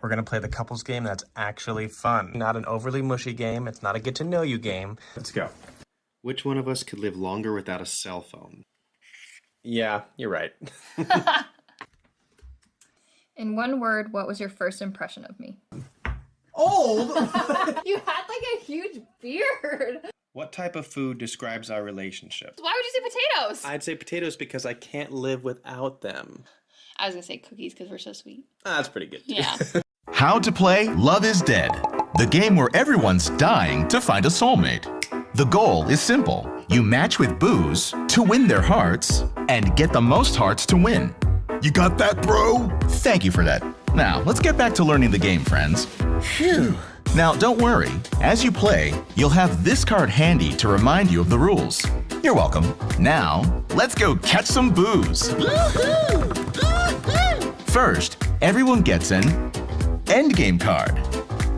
We're gonna play the couples game that's actually fun. Not an overly mushy game. It's not a get to know you game. Let's go. Which one of us could live longer without a cell phone? Yeah, you're right. In one word, what was your first impression of me? Old? You had like a huge beard. What type of food describes our relationship? Why would you say potatoes? I'd say potatoes because I can't live without them. I was gonna say cookies because we're so sweet. That's pretty good. Yeah. How to play Love is Dead, the game where everyone's dying to find a soulmate. The goal is simple. You match with booze to win their hearts and get the most hearts to win. You got that, bro? Thank you for that. Now, let's get back to learning the game, friends. Phew. Now, don't worry. As you play, you'll have this card handy to remind you of the rules. You're welcome. Now, let's go catch some booze. First, everyone gets an endgame card.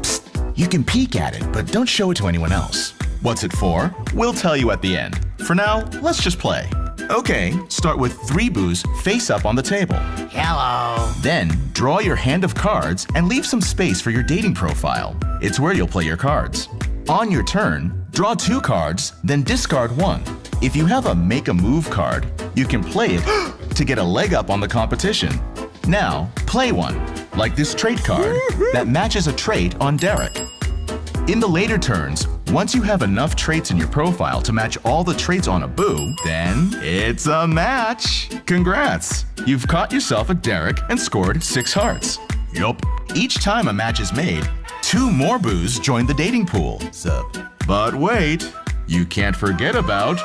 Psst, you can peek at it, but don't show it to anyone else. What's it for? We'll tell you at the end. For now, let's just play. Okay, start with 3 boos face up on the table. Hello. Then, draw your hand of cards and leave some space for your dating profile. It's where you'll play your cards. On your turn, draw 2 cards, then discard 1. If you have a make a move card, you can play it to get a leg up on the competition. Now, play one, like this trait card that matches a trait on Derek. In the later turns, once you have enough traits in your profile to match all the traits on a boo, then it's a match! Congrats! You've caught yourself a Derek and scored 6 hearts. Yup. Each time a match is made, 2 more boos join the dating pool. Sup? But wait, you can't forget about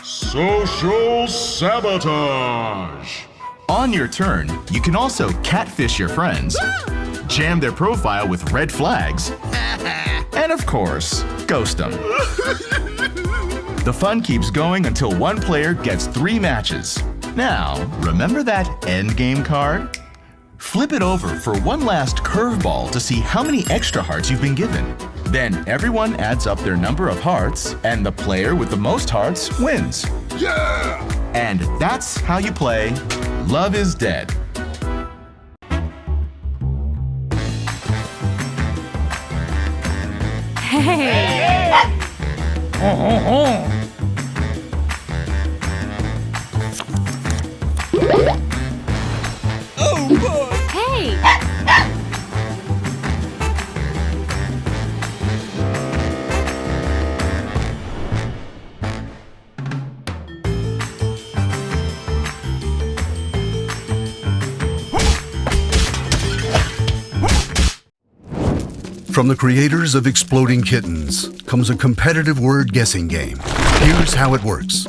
social sabotage. On your turn, you can also catfish your friends, jam their profile with red flags, and of course, ghost them. The fun keeps going until one player gets 3 matches. Now, remember that endgame card? Flip it over for one last curveball to see how many extra hearts you've been given. Then everyone adds up their number of hearts, and the player with the most hearts wins. Yeah! And that's how you play Love is Dead. Hey! Oh boy! Hey! From the creators of Exploding Kittens comes a competitive word guessing game. Here's how it works.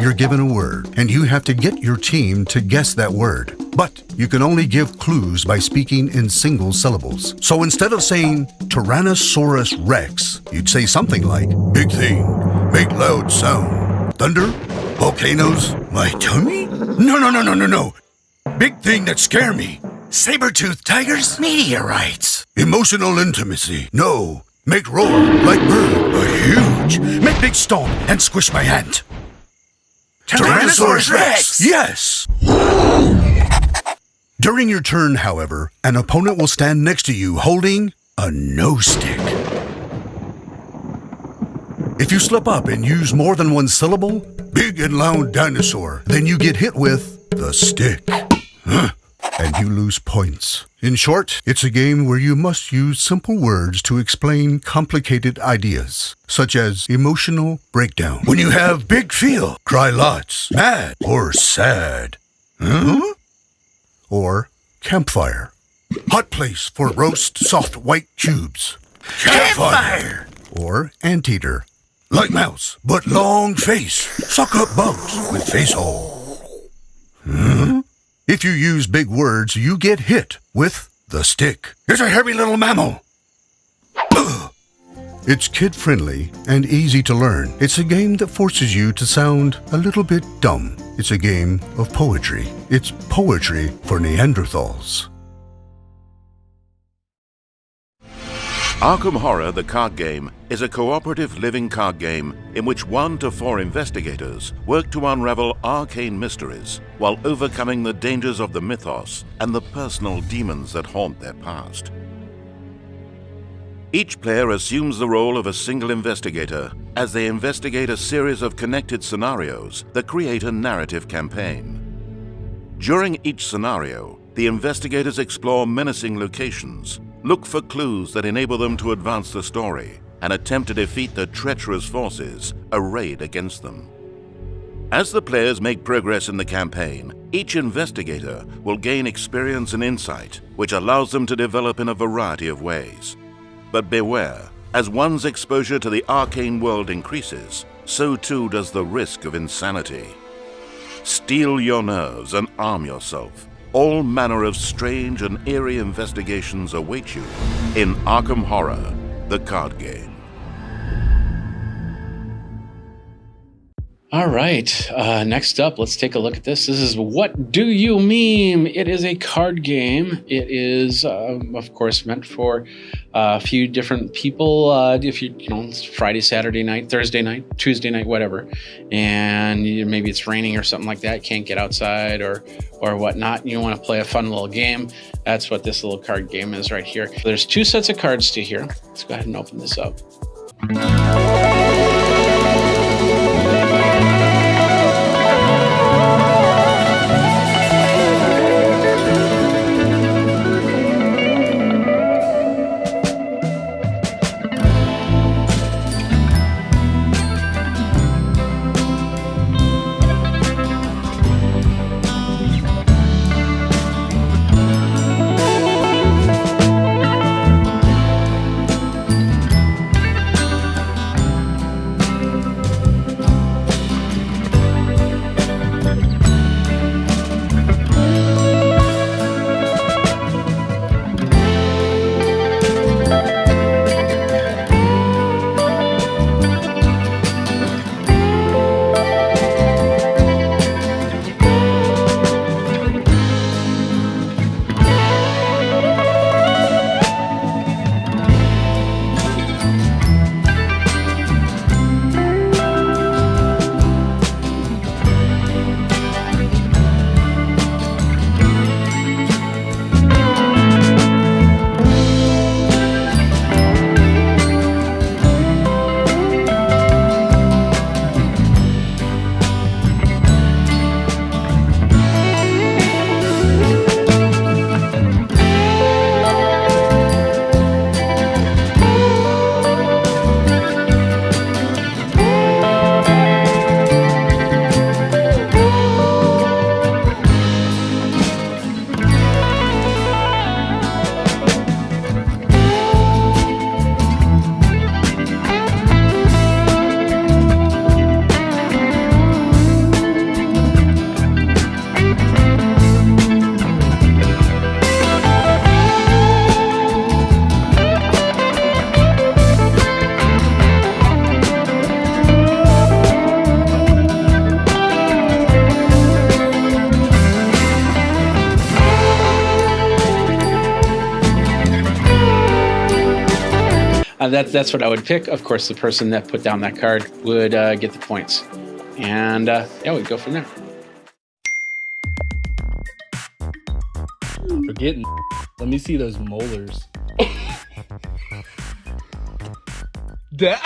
You're given a word, and you have to get your team to guess that word. But you can only give clues by speaking in single syllables. So instead of saying Tyrannosaurus Rex, you'd say something like, big thing, make loud sound, thunder, volcanoes, my tummy? No. Big thing that scare me. Saber-toothed tigers? Meteorites. Emotional intimacy. No. Make roar like bird, but huge. Make big stomp and squish my hand. Tyrannosaurus Rex! Yes! During your turn, however, an opponent will stand next to you holding a no stick. If you slip up and use more than one syllable, big and loud dinosaur, then you get hit with the stick. And you lose points. In short, it's a game where you must use simple words to explain complicated ideas, such as emotional breakdown. When you have big feel, cry lots, mad, or sad. Or campfire. Hot place for roast soft white cubes. Campfire! Or anteater. Like mouse, but long face. Suck up bugs with face hole. If you use big words, you get hit with the stick. It's a heavy little mammal. It's kid-friendly and easy to learn. It's a game that forces you to sound a little bit dumb. It's a game of poetry. It's poetry for Neanderthals. Arkham Horror, the card game, is a cooperative living card game in which 1 to 4 investigators work to unravel arcane mysteries while overcoming the dangers of the mythos and the personal demons that haunt their past. Each player assumes the role of a single investigator as they investigate a series of connected scenarios that create a narrative campaign. During each scenario, the investigators explore menacing locations, look for clues that enable them to advance the story, and attempt to defeat the treacherous forces arrayed against them. As the players make progress in the campaign, each investigator will gain experience and insight, which allows them to develop in a variety of ways. But beware, as one's exposure to the arcane world increases, so too does the risk of insanity. Steel your nerves and arm yourself. All manner of strange and eerie investigations await you in Arkham Horror, the card game. All right, next up, let's take a look at this. This is What Do You Meme? It is a card game. It is, of course, meant for a few different people. If it's Friday, Saturday night, Thursday night, Tuesday night, whatever, and maybe it's raining or something like that, can't get outside or whatnot, and you want to play a fun little game, that's what this little card game is right here. There's 2 sets of cards to here. Let's go ahead and open this up. That's what I would pick. Of course, the person that put down that card would get the points. And yeah, we'd go from there. Forgetting. Let me see those molars. That